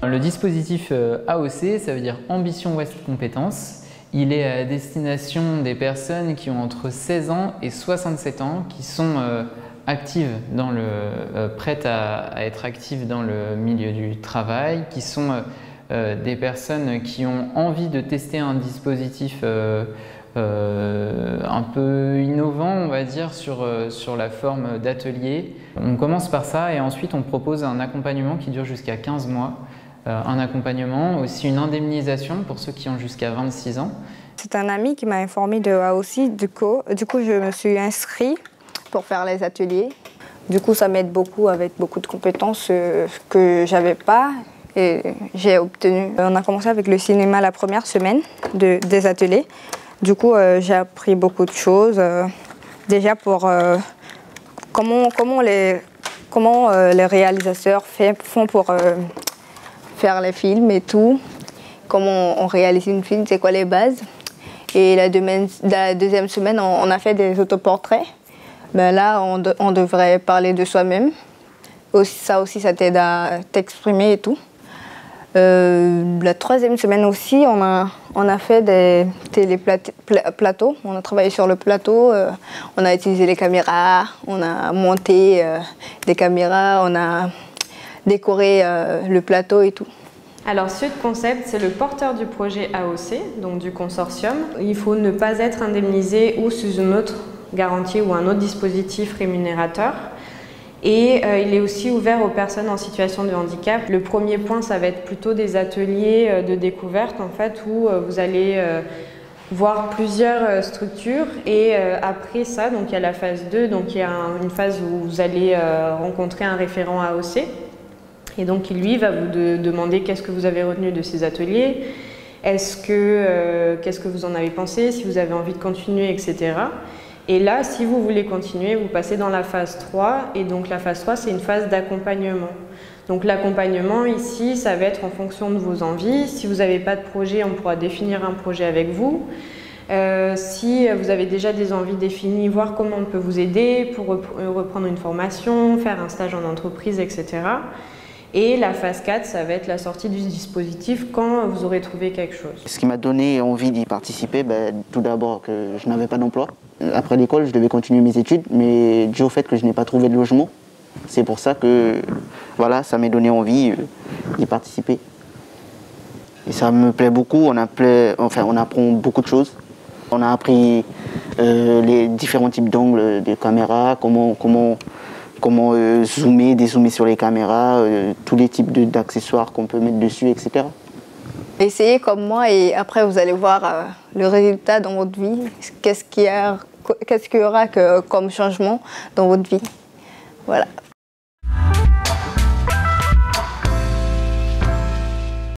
Le dispositif AOC, ça veut dire Ambition Ouest Compétences. Il est à destination des personnes qui ont entre 16 ans et 67 ans, qui sont actives prêtes à être actives dans le milieu du travail, qui sont des personnes qui ont envie de tester un dispositif un peu innovant, on va dire, sur la forme d'atelier. On commence par ça et ensuite on propose un accompagnement qui dure jusqu'à 15 mois. Un accompagnement, aussi une indemnisation pour ceux qui ont jusqu'à 26 ans. C'est un ami qui m'a informé de AOC, du coup je me suis inscrite pour faire les ateliers. Du coup ça m'aide beaucoup avec beaucoup de compétences que j'avais pas et j'ai obtenu. On a commencé avec le cinéma la première semaine des ateliers. Du coup j'ai appris beaucoup de choses. Déjà pour comment les réalisateurs font pour faire les films et tout, comment on réalise une film, c'est quoi les bases. Et la deuxième semaine, on a fait des autoportraits. Ben là, on devrait parler de soi-même. Ça t'aide à t'exprimer et tout. La troisième semaine aussi, on a fait des téléplateaux. On a travaillé sur le plateau, on a utilisé les caméras, on a monté des caméras, on a décoré le plateau et tout. Alors Sud Concept, c'est le porteur du projet AOC, donc du consortium. Il faut ne pas être indemnisé ou sous une autre garantie ou un autre dispositif rémunérateur. Et il est aussi ouvert aux personnes en situation de handicap. Le premier point, ça va être plutôt des ateliers de découverte en fait, où vous allez voir plusieurs structures et après ça, donc il y a la phase 2, donc il y a une phase où vous allez rencontrer un référent AOC. Et donc lui va vous demander qu'est-ce que vous avez retenu de ces ateliers, qu'est-ce que vous en avez pensé, si vous avez envie de continuer, etc. Et là, si vous voulez continuer, vous passez dans la phase 3. Et donc la phase 3, c'est une phase d'accompagnement. Donc l'accompagnement ici, ça va être en fonction de vos envies. Si vous n'avez pas de projet, on pourra définir un projet avec vous. Si vous avez déjà des envies définies, voir comment on peut vous aider pour reprendre une formation, faire un stage en entreprise, etc. Et la phase 4, ça va être la sortie du dispositif quand vous aurez trouvé quelque chose. Ce qui m'a donné envie d'y participer, tout d'abord que je n'avais pas d'emploi. Après l'école, je devais continuer mes études, mais dû au fait que je n'ai pas trouvé de logement, c'est pour ça que voilà, ça m'a donné envie d'y participer. Et ça me plaît beaucoup, on apprend beaucoup de choses. On a appris les différents types d'angles de caméra, comment zoomer, dézoomer sur les caméras, tous les types d'accessoires qu'on peut mettre dessus, etc. Essayez comme moi et après vous allez voir le résultat dans votre vie. Qu'est-ce qu'il y aura comme changement dans votre vie. Voilà.